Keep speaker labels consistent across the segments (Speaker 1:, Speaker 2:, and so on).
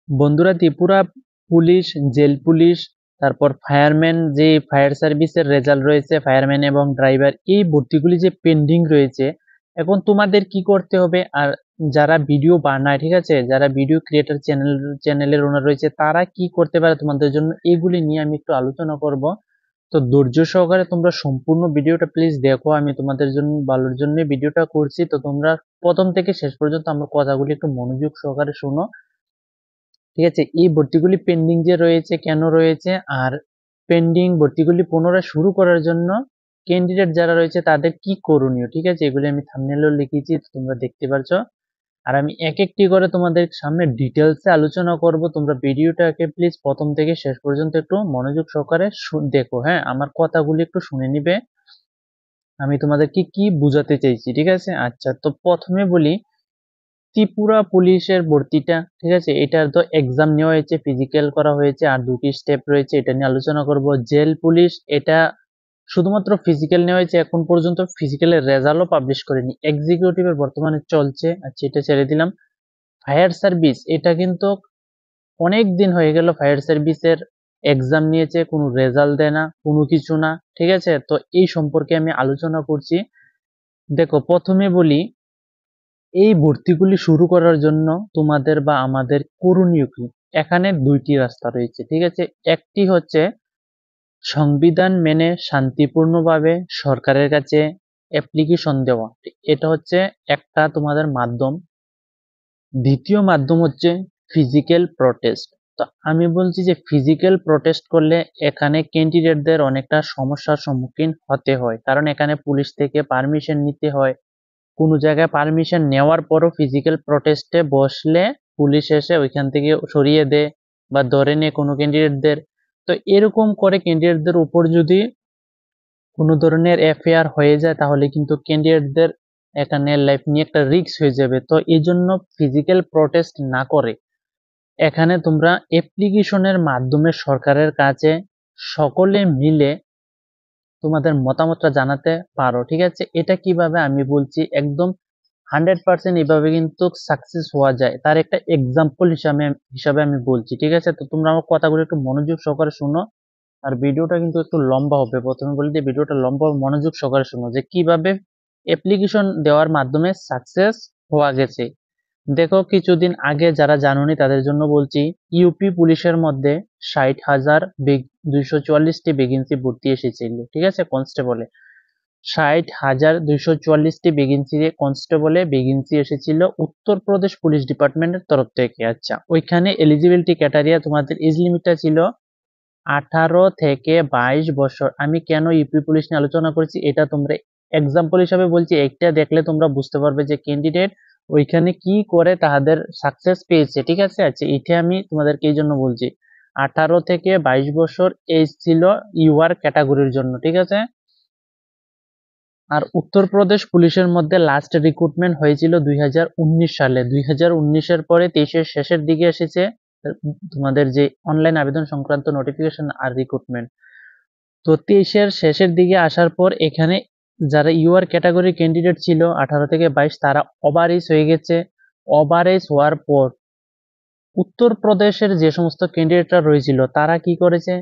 Speaker 1: বন্ধুরা, Tripura police, jail police, তারপর fireman, যে ফায়ার সার্ভিসের রেজাল্ট রয়েছে, ফায়ারম্যান এবং ড্রাইভার, এই ভর্তিগুলি যে পেন্ডিং রয়েছে, এখন তোমাদের কি করতে হবে? আর যারা ভিডিও বানায়, ঠিক আছে, যারা ভিডিও ক্রিয়েটর চ্যানেলের ওনার রয়েছে, তারা কি করতে পারে তোমাদের জন্য, এগুলি নিয়ে আমি একটু আলোচনা করব। তো ধৈর্য সহকারে তোমরা সম্পূর্ণ ভিডিওটা প্লিজ দেখো। আমি তোমাদের জন্য ভালোর জন্য ভিডিওটা করছি, তো তোমরা প্রথম থেকে শেষ পর্যন্ত আমার কথাগুলি একটু মনোযোগ সহকারে শোনো। ঠিক আছে, এই ভর্তিগুলি পেন্ডিং যে রয়েছে, কেন রয়েছে, আর পেন্ডিং ভর্তিগুলি পুনরায় শুরু করার জন্য ক্যান্ডিডেট যারা রয়েছে তাদের কি করণীয়, ঠিক আছে, এগুলি আমি থাম্বনেলেও লিখেছি, তোমরা দেখতে পারছো। আর আমি এক একটি করে তোমাদের সামনে ডিটেলসে আলোচনা করব। তোমরা ভিডিওটাকে প্লিজ প্রথম থেকে শেষ পর্যন্ত একটু মনোযোগ সহকারে দেখো। হ্যাঁ, আমার কথাগুলি একটু শুনে নিবে, আমি তোমাদেরকে কি বুঝাতে চাইছি। ঠিক আছে, আচ্ছা, তো প্রথমে বলি ত্রিপুরা পুলিশের ভর্তিটা, ঠিক আছে, এটার তো এক্সাম নেওয়া হয়েছে, ফিজিক্যাল করা হয়েছে, আর দুটি স্টেপ রয়েছে, এটা নিয়ে আলোচনা করব। জেল পুলিশ, এটা শুধুমাত্র ফিজিক্যাল নেওয়া হয়েছে, এখন পর্যন্ত ফিজিক্যালের রেজাল্টও পাবলিশ করেনি, এক্সিকিউটিভের বর্তমানে চলছে। আচ্ছা, এটা ছেড়ে দিলাম। ফায়ার সার্ভিস, এটা কিন্তু অনেক দিন হয়ে গেল ফায়ার সার্ভিসের এক্সাম নিয়েছে, কোনো রেজাল্ট দেয় না, কোনো কিছু না। ঠিক আছে, তো এই সম্পর্কে আমি আলোচনা করছি। দেখো, প্রথমে বলি এই ভর্তিগুলি শুরু করার জন্য তোমাদের বা আমাদের করণীয় কি। এখানে দুইটি রাস্তা রয়েছে, ঠিক আছে। একটি হচ্ছে সংবিধান মেনে শান্তিপূর্ণভাবে সরকারের কাছে অ্যাপ্লিকেশন দেওয়া, এটা হচ্ছে একটা তোমাদের মাধ্যম। দ্বিতীয় মাধ্যম হচ্ছে ফিজিক্যাল প্রটেস্ট। তো আমি বলছি যে ফিজিক্যাল প্রটেস্ট করলে এখানে ক্যান্ডিডেটদের অনেকটা সমস্যার সম্মুখীন হতে হয়, কারণ এখানে পুলিশ থেকে পারমিশন নিতে হয়। কোনো জায়গায় পারমিশন নেওয়ার পরও ফিজিক্যাল প্রটেস্টে বসলে পুলিশ এসে ওইখান থেকে সরিয়ে দেয় বা ধরে নেয় কোনো ক্যান্ডিডেটদের। তো এরকম করে ক্যান্ডিডেটদের উপর যদি কোনো ধরনের এফআইআর হয়ে যায়, তাহলে কিন্তু ক্যান্ডিডেটদের এখানে লাইফ নিয়ে একটা রিস্ক হয়ে যাবে। তো এই জন্য ফিজিক্যাল প্রটেস্ট না করে এখানে তোমরা অ্যাপ্লিকেশনের মাধ্যমে সরকারের কাছে সকলে মিলে তোমাদের মতামতটা জানাতে পারো। ঠিক আছে, এটা কিভাবে আমি বলছি, একদম 100% এভাবে কিন্তু সাকসেস হওয়া যায়, তার একটা এক্সাম্পল হিসাবে আমি বলছি। ঠিক আছে, তো তোমরা আমার কথাগুলো একটু মনোযোগ সহকারে শুনো। আর ভিডিওটা কিন্তু একটু লম্বা হবে, প্রথমে বলি যে ভিডিওটা লম্বা হবে, মনোযোগ সহকারে শুনো যে কিভাবে অ্যাপ্লিকেশন দেওয়ার মাধ্যমে সাকসেস হওয়া গেছে। দেখো, কিছুদিন আগে যারা জানুনি তাদের জন্য বলছি, ইউপি পুলিশের মধ্যে 60,000 244টি ভ্যাকেন্সি ভর্তি এসেছিল। ঠিক আছে, কনস্টেবলে 60,244টি ভ্যাকেন্সি, কনস্টেবলে ভ্যাকেন্সি এসেছিল উত্তরপ্রদেশ পুলিশ ডিপার্টমেন্টের তরফ থেকে। আচ্ছা, ওইখানে এলিজিবিলিটি ক্রাইটেরিয়া, তোমাদের এজ লিমিটটা ছিল 18 থেকে 22 বছর। আমি কেন ইউপি পুলিশ নিয়ে আলোচনা করছি এটা তোমরা এক্সাম্পল হিসাবে বলছি, একটা দেখলে তোমরা বুঝতে পারবে যে ক্যান্ডিডেট ওইখানে কি করে তাদের সাকসেস পেয়েছে। ঠিক আছে, আচ্ছা, এটা আমি তোমাদেরকে এই জন্য বলছি, 18 থেকে 22 বছর এজ ছিল ইউআর ক্যাটাগরির জন্য। ঠিক আছে, আর উত্তরপ্রদেশ পুলিশের মধ্যে লাস্ট রিক্রুটমেন্ট হয়েছিল 2019 সালে। 2019-এর পরে 23-এর শেষের দিকে এসেছে তোমাদের যে অনলাইন আবেদন সংক্রান্ত নোটিফিকেশন আর রিক্রুটমেন্ট। তো 23-এর শেষের দিকে আসার পর এখানে যারা ইউআর ক্যাটাগরি ক্যান্ডিডেট ছিল 18 থেকে 22, তারা ওভার এজ হয়ে গেছে। ওভার এজ হওয়ার পর উত্তরপ্রদেশের যে সমস্ত ক্যান্ডিডেটরা রয়েছিল তারা কি করেছে,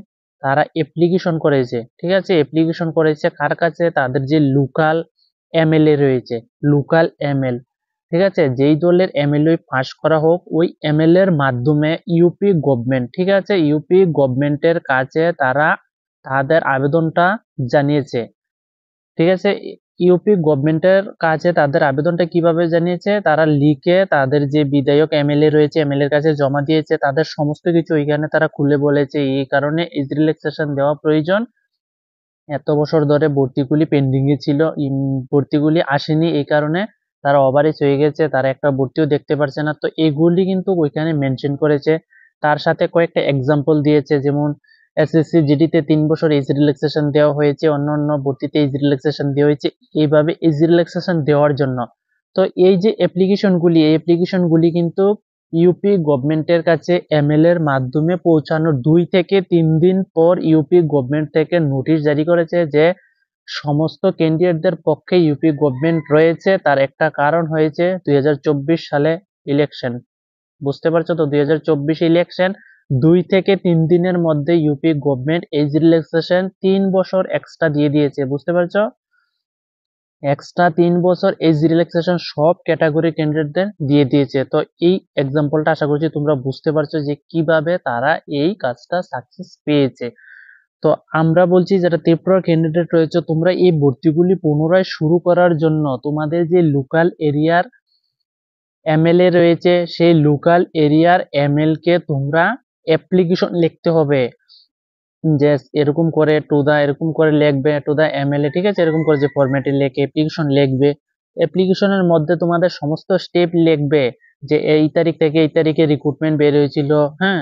Speaker 1: তারা অ্যাপ্লিকেশন করেছে। ঠিক আছে, অ্যাপ্লিকেশন করেছে কার কাছে, তাদের যে লোকাল এমএলএ রয়েছে, লোকাল এমএল। ঠিক আছে, যেই দলের এমএলএ পাস করা হোক, ওই এমএলএ এর মাধ্যমে ইউপি গভর্নমেন্ট, ঠিক আছে, ইউপি গভর্নমেন্টের কাছে তারা তাদের আবেদনটা জানিয়েছে। ঠিক আছে, ইউপি গভর্নমেন্টের কাছে তাদের আবেদনটা কিভাবে জানিয়েছে, তারা লিখে তাদের যে বিধায়ক এমএলএ রয়েছে এমএলএ এর কাছে জমা দিয়েছে, তাদের সমস্ত কিছু ওইখানে তারা খুলে বলেছে এই কারণে এজ রিল্যাক্সেশন দেওয়া প্রয়োজন। এত বছর ধরে ভর্তিগুলি পেন্ডিং এ ছিল, ভর্তিগুলি আসেনি, এই কারণে তারা ওভারেজ হয়ে গেছে, তারা একটা ভর্তিও দেখতে পারছে না। তো এগুলি কিন্তু ওইখানে মেনশন করেছে, তার সাথে কয়েকটা এক্সাম্পল দিয়েছে, যেমন এসএসসি জিডিতে 3 বছর এজ রিল্যাক্সেশন দেওয়া হয়েছে, অন্যান্য ভর্তিতে এজ রিল্যাক্সেশন দেওয়া হয়েছে, এইভাবে এজ রিল্যাক্সেশন দেওয়ার জন্য। তো এই যে অ্যাপ্লিকেশনগুলি, এই অ্যাপ্লিকেশনগুলি কিন্তু ইউপি গভর্নমেন্টের কাছে এমএলএ এর মাধ্যমে পৌঁছানোর 2 থেকে 3 দিন পর ইউপি গভর্নমেন্ট থেকে নোটিশ জারি করেছে যে সমস্ত ক্যান্ডিডেটদের পক্ষে ইউপি গভর্নমেন্ট রয়েছে। তার একটা কারণ হয়েছে 2024 সালে ইলেকশন। বুঝতে পারছো তো? 2024 ইলেকশন 2 থেকে 3 দিনের মধ্যে ইউপি গভর্নমেন্ট এজ রিল্যাক্সেশন 3 বছর এক্সট্রা দিয়ে দিয়েছে, বুঝতে পারছো? এক্সট্রা 3 বছর এজ রিল্যাক্সেশন সব ক্যাটাগরি ক্যান্ডিডেটদের দিয়ে দিয়েছে। তো এই এক্সাম্পলটা আশা করছি তোমরা বুঝতে পারছো যে কিভাবে তারা এই কাজটা সাকসেস পেয়েছে। তো আমরা বলছি যারা ত্রিপুরার ক্যান্ডিডেট রয়েছে, তোমরা এই ভর্তিগুলি পুনরায় শুরু করার জন্য তোমাদের যে লোকাল এরিয়ার এমএলএ রয়েছে, সেই লোকাল এরিয়ার এমএলএ কে তোমরা অ্যাপ্লিকেশন লিখতে হবে যে এরকম করে টু দা এরকম করে লিখবে টু দা এমএলএ, ঠিক আছে? এরকম করে যে ফরম্যাটে লিখে অ্যাপ্লিকেশন লিখবে। অ্যাপ্লিকেশনের মধ্যে তোমাদের সমস্ত স্টেপ লিখবে যে এই তারিখ থেকে এই তারিখে রিক্রুটমেন্ট বের হয়েছিল, হ্যাঁ,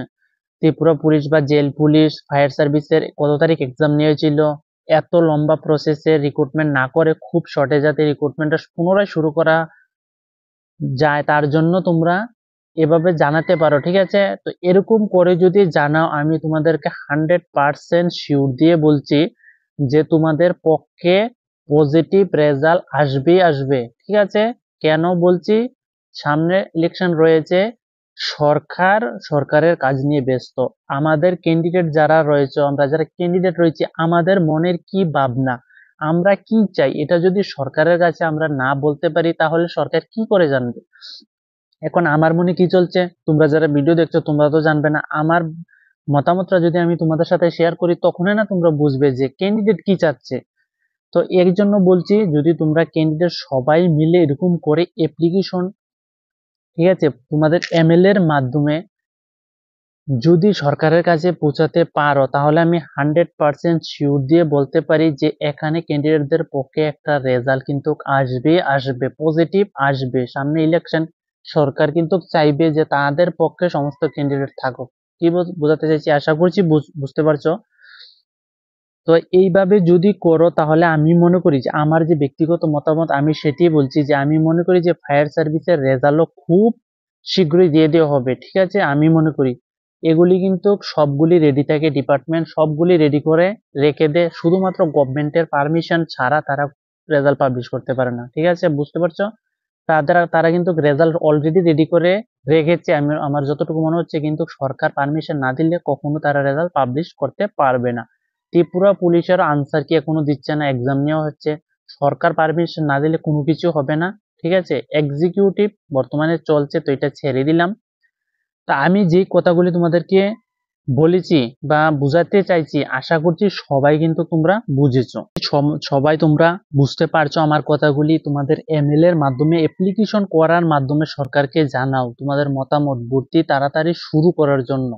Speaker 1: ত্রিপুরা পুলিশ বা জেল পুলিশ ফায়ার সার্ভিসের কত তারিখ এক্সাম নিয়েছিল। এত লম্বা প্রসেসে রিক্রুটমেন্ট না করে খুব শর্টে যাতে রিক্রুটমেন্টটা পুনরায় শুরু করা যায়, তার জন্য তোমরা এভাবে জানাতে পারো, ঠিক আছে? তো এরকম করে যদি জানাও, আমি তোমাদেরকে 100% শিওর দিয়ে বলছি যে তোমাদের পক্ষে পজিটিভ রেজাল্ট আসবেই আসবে, ঠিক আছে? কেন বলছি? সামনে ইলেকশন রয়েছে, সরকারের কাজ নিয়ে ব্যস্ত। আমাদের ক্যান্ডিডেট যারা রয়েছে, আমরা যারা ক্যান্ডিডেট রয়েছে, আমাদের মনের কি ভাবনা, আমরা কি চাই, এটা যদি সরকারের কাছে আমরা না বলতে পারি তাহলে সরকার কি করে জানবে? এখন আমার মনে কি চলছে, তোমরা যারা ভিডিও দেখছো তোমরা তো জানবে না। আমার মতামতটা যদি আমি তোমাদের সাথে শেয়ার করি তখনই না তোমরা বুঝবে যে ক্যান্ডিডেট কি চাচ্ছে। তো এর জন্য বলছি, যদি তোমরা ক্যান্ডিডেট সবাই মিলে এরকম করে অ্যাপ্লিকেশন, ঠিক আছে, তোমাদের এমএলএ এর মাধ্যমে যদি সরকারের কাছে পৌঁছাতে পারো, তাহলে আমি 100% শিওর দিয়ে বলতে পারি যে এখানে ক্যান্ডিডেটদের পক্ষে একটা রেজাল্ট কিন্তু আসবে পজিটিভ আসবে। সামনে ইলেকশন, সরকার কিন্তু চাইবে যে তাদের পক্ষে সমস্ত ক্যান্ডিডেট থাকুক। কি বোঝাতে চাইছি, আশা করছি বুঝতে পারছো। তো এইভাবে যদি করো তাহলে আমি মনে করি যে আমার যে ব্যক্তিগত মতামত, আমি সেটি বলছি যে আমি মনে করি যে ফায়ার সার্ভিসের রেজাল্টও খুব শীঘ্রই দিয়ে দেওয়া হবে, ঠিক আছে? আমি মনে করি এগুলি কিন্তু সবগুলি রেডি থাকে, ডিপার্টমেন্ট সবগুলি রেডি করে রেখে দেয়, শুধুমাত্র গভর্নমেন্টের পারমিশন ছাড়া তারা রেজাল্ট পাবলিশ করতে পারে না, ঠিক আছে? বুঝতে পারছো? তারা কিন্তু রেজাল্ট অলরেডি রেডি করে রেখেছে, আমার যতটুকু মনে হচ্ছে, কিন্তু সরকার পারমিশন না দিলে কখনো তারা রেজাল্ট পাবলিশ করতে পারবে না। ত্রিপুরা পুলিশের আনসার কি এখনো দিচ্ছে না, এক্সাম নেওয়া হচ্ছে, সরকার পারমিশন না দিলে কোনো কিছু হবে না, ঠিক আছে? এক্সিকিউটিভ বর্তমানে চলছে, তো এটা ছেড়ে দিলাম। তা আমি যে কথাগুলি তোমাদেরকে বলেছি বা বুঝাতে চাইছি, আশা করছি সবাই কিন্তু তোমরা বুঝেছো, সবাই তোমরা বুঝতে পারছো আমার কথাগুলি। তোমাদের এমএলএ এর মাধ্যমে অ্যাপ্লিকেশন করার মাধ্যমে সরকারকে জানাও তোমাদের মতামত, ভর্তি তাড়াতাড়ি শুরু করার জন্য।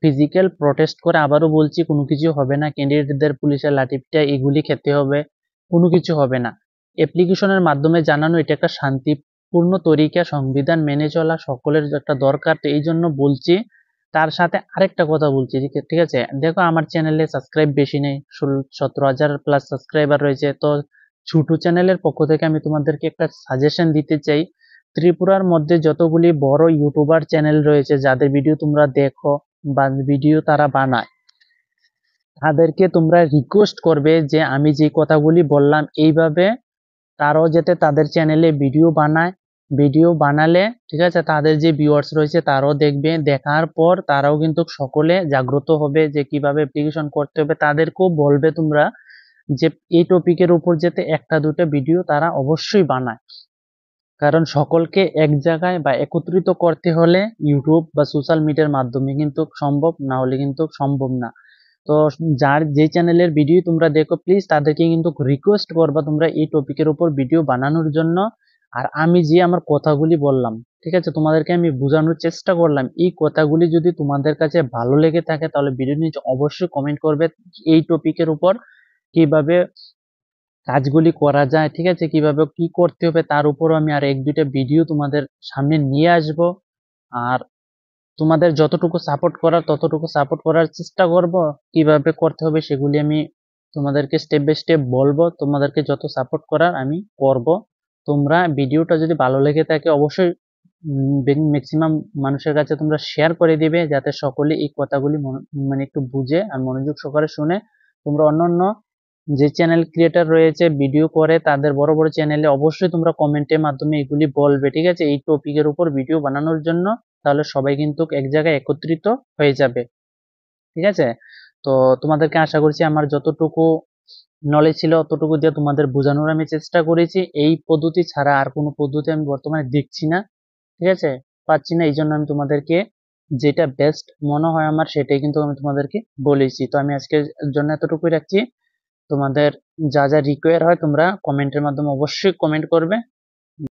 Speaker 1: ফিজিক্যাল প্রটেস্ট করে আবারও বলছি কোনো কিছু হবে না, ক্যান্ডিডেটদের পুলিশের লাঠিপিটা এগুলি খেতে হবে, কোনো কিছু হবে না। অ্যাপ্লিকেশনের মাধ্যমে জানানো এটা একটা শান্তিপূর্ণ তরিকা, সংবিধান মেনে চলা সকলের একটা দরকার, তো এই জন্য বলছি। তার সাথে আরেকটা কথা বলছি, ঠিক আছে? দেখো আমার চ্যানেলে সাবস্ক্রাইব বেশি নেই, 17,000 প্লাস সাবস্ক্রাইবার রয়েছে। তো ছোট চ্যানেলের পক্ষ থেকে আমি তোমাদেরকে একটা সাজেশন দিতে চাই, ত্রিপুরার মধ্যে যতগুলি বড় ইউটিউবার চ্যানেল রয়েছে যাদের ভিডিও তোমরা দেখো বা ভিডিও তারা বানায়, তাদেরকে তোমরা রিকোয়েস্ট করবে যে আমি যে কথাগুলি বললাম এইভাবে তারাও যাতে তাদের চ্যানেলে ভিডিও বানায়। ভিডিও বানালে, ঠিক আছে, তাদের যে ভিউয়ার্স রয়েছে তারাও দেখবে, দেখার পর তারাও কিন্তু সকলে জাগ্রত হবে যে কিভাবে অ্যাপ্লিকেশন করতে হবে। তাদেরকেও বলবে তোমরা যে এই টপিকের উপর যাতে একটা দুটো ভিডিও তারা অবশ্যই বানায়, কারণ সকলকে এক জায়গায় বা একত্রিত করতে হলে ইউটিউব বা সোশ্যাল মিডিয়ার মাধ্যমে কিন্তু সম্ভব, না হলে কিন্তু সম্ভব না। তো যার যে চ্যানেলের ভিডিও তোমরা দেখো, প্লিজ তাদেরকে কিন্তু রিকোয়েস্ট করবা তোমরা এই টপিকের উপর ভিডিও বানানোর জন্য। আর আমি যে আমার কথাগুলি বললাম, ঠিক আছে, তোমাদেরকে আমি বোঝানোর চেষ্টা করলাম, এই কথাগুলি যদি তোমাদের কাছে ভালো লেগে থাকে তাহলে ভিডিও নিচে অবশ্যই কমেন্ট করবে এই টপিকের উপর কিভাবে কাজগুলি করা যায়, ঠিক আছে, কিভাবে কি করতে হবে তার উপরও আমি আর এক দুইটা ভিডিও তোমাদের সামনে নিয়ে আসব। আর তোমাদের যতটুকু সাপোর্ট করার ততটুকু সাপোর্ট করার চেষ্টা করব, কিভাবে করতে হবে সেগুলি আমি তোমাদেরকে স্টেপ বাই স্টেপ বলবো, তোমাদেরকে যত সাপোর্ট করার আমি করব। তোমরা ভিডিওটা যদি ভালো লেগে থাকে অবশ্যই ম্যাক্সিমাম মানুষের কাছে তোমরা শেয়ার করে দিবে, যাতে সকলে এই কথাগুলি মানে একটু বুঝে আর মনোযোগ সহকারে শুনে তোমরা অন্যান্য যে চ্যানেল ক্রিয়েটর রয়েছে ভিডিও করে তাদের বড় বড় চ্যানেলে অবশ্যই তোমরা কমেন্টের মাধ্যমে এগুলি বলবে, ঠিক আছে, এই টপিকের উপর ভিডিও বানানোর জন্য। তাহলে সবাই কিন্তু এক জায়গায় একত্রিত হয়ে যাবে, ঠিক আছে। তো তোমাদেরকে আশা করছি আমার যতটুকু নলেজ ছিল অতটুকু দিয়ে তোমাদের বোঝানোর আমি চেষ্টা করেছি। এই পদ্ধতি ছাড়া আর কোনো পদ্ধতি আমি বর্তমানে দেখছি না, ঠিক আছে, পাচ্ছি না। এই জন্য আমি তোমাদেরকে যেটা বেস্ট মনে হয় আমার সেটাই কিন্তু আমি তোমাদেরকে বলেছি। তো আমি আজকের জন্য এতটুকুই রাখছি। তোমাদের যা যা রিকোয়ার হয় তোমরা কমেন্টের মাধ্যমে অবশ্যই কমেন্ট করবে।